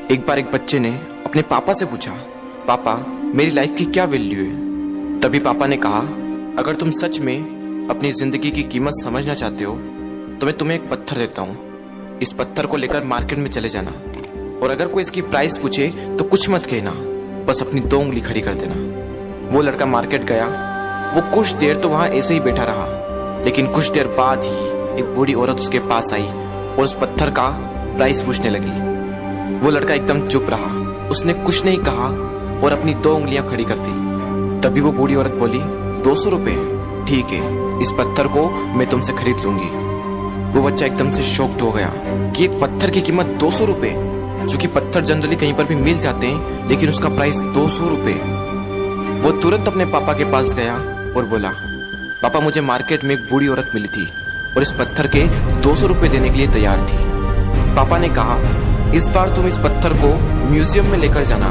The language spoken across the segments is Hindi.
एक बार एक बच्चे ने अपने पापा से पूछा, पापा मेरी लाइफ की क्या वैल्यू है। तभी पापा ने कहा, अगर तुम सच में अपनी जिंदगी की कीमत समझना चाहते हो तो मैं तुम्हें एक पत्थर देता हूँ। इस पत्थर को लेकर मार्केट में चले जाना और अगर कोई इसकी प्राइस पूछे तो कुछ मत कहना, बस अपनी 2 उंगली खड़ी कर देना। वो लड़का मार्केट गया। वो कुछ देर तो वहां ऐसे ही बैठा रहा, लेकिन कुछ देर बाद ही एक बूढ़ी औरत उसके पास आई और उस पत्थर का प्राइस पूछने लगी। वो लड़का एकदम चुप रहा, उसने कुछ नहीं कहा और अपनी 2 उंगलियां खड़ी कर दी। तभी वो बूढ़ी औरत बोली, 200 रुपए, ठीक है, इस पत्थर को मैं तुमसे खरीद लूंगी। वो बच्चा एकदम से शॉक्ड हो गया कि एक पत्थर की कीमत 200 रुपए, जो कि पत्थर जनरली कहीं पर भी मिल जाते हैं, लेकिन उसका प्राइस 200 रुपए। वो तुरंत अपने पापा के पास गया और बोला, पापा मुझे मार्केट में एक बूढ़ी औरत मिली थी और इस पत्थर के 200 रुपए देने के लिए तैयार थी। पापा ने कहा, इस बार तुम इस पत्थर को म्यूजियम में लेकर जाना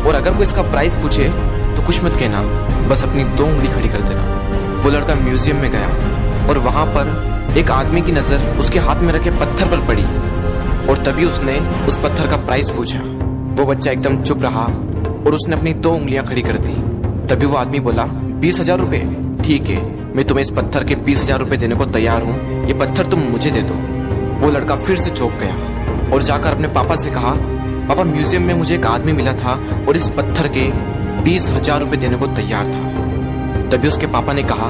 और अगर कोई इसका प्राइस पूछे तो कुछ मत कहना, बस अपनी 2 उंगली खड़ी कर देना। वो लड़का म्यूजियम में गया और वहां पर एक आदमी की नजर उसके हाथ में रखे पत्थर पर पड़ी और तभी उसने उस पत्थर का प्राइस पूछा। वो बच्चा एकदम चुप रहा और उसने अपनी 2 उंगलियां खड़ी कर दी। तभी वो आदमी बोला, 20,000 रुपए, ठीक है, मैं तुम्हें इस पत्थर के 20,000 रुपए देने को तैयार हूँ, ये पत्थर तुम मुझे दे दो। वो लड़का फिर से चौंक गया और जाकर अपने पापा से कहा, पापा म्यूजियम में मुझे एक आदमी मिला था और इस पत्थर के 20,000 रुपए देने को तैयार था। तभी उसके पापा ने कहा,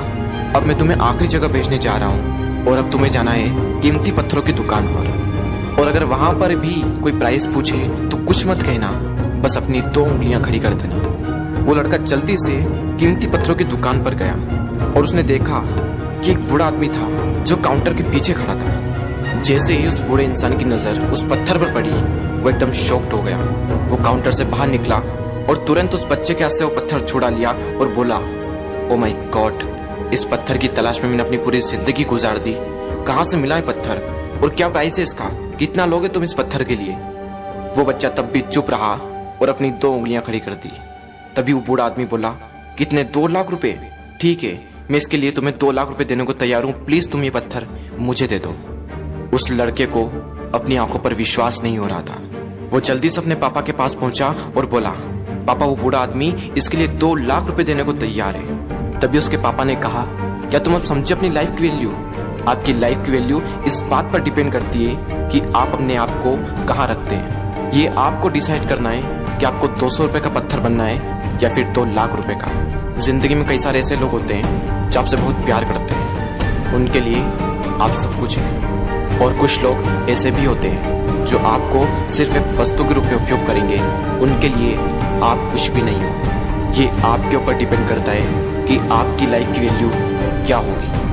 अब मैं तुम्हें आखिरी जगह भेजने जा रहा हूँ और अब तुम्हें जाना है कीमती पत्थरों की दुकान पर और अगर वहां पर भी कोई प्राइस पूछे तो कुछ मत कहना, बस अपनी 2 उंगलियां खड़ी कर देना। वो लड़का जल्दी से कीमती पत्थरों की दुकान पर गया और उसने देखा कि एक बूढ़ा आदमी था जो काउंटर के पीछे खड़ा था। जैसे ही उस बूढ़े इंसान की नजर उस पत्थर पर पड़ी, वो एकदम शॉक्ड हो गया। वो काउंटर से बाहर निकला और तुरंत उस बच्चे के हाथ से वो पत्थर छुड़ा लिया और बोला, ओ माय गॉड, इस पत्थर की तलाश में मैंने अपनी पूरी जिंदगी गुजार दी। कहाँ से मिला है पत्थर और क्या प्राइस है इसका, कितना लोगे तुम इस पत्थर के लिए। वो बच्चा तब भी चुप रहा और अपनी 2 उंगलियां खड़ी कर दी। तभी वो बूढ़ा आदमी बोला, कितने, 2 लाख रुपए, ठीक है, मैं इसके लिए तुम्हें 2 लाख रुपए देने को तैयार हूँ, प्लीज तुम ये पत्थर मुझे दे दो। उस लड़के को अपनी आंखों पर विश्वास नहीं हो रहा था। वो जल्दी से अपने पापा के पास पहुंचा और बोला, पापा वो बूढ़ा आदमी इसके लिए 2 लाख रुपए देने को तैयार है। तभी उसके पापा ने कहा, क्या तुम अब समझे अपनी लाइफ की वैल्यू? आपकी लाइफ की वैल्यू इस बात पर डिपेंड करती है कि आप अपने आप को कहाँ रखते हैं। ये आपको डिसाइड करना है कि आपको 200 रुपए का पत्थर बनना है या फिर 2 लाख रुपए का। जिंदगी में कई सारे ऐसे लोग होते हैं जो आपसे बहुत प्यार करते हैं, उनके लिए आप सब कुछ है, और कुछ लोग ऐसे भी होते हैं जो आपको सिर्फ एक वस्तु के रूप में उपयोग करेंगे, उनके लिए आप कुछ भी नहीं हो। ये आपके ऊपर डिपेंड करता है कि आपकी लाइफ की वैल्यू क्या होगी।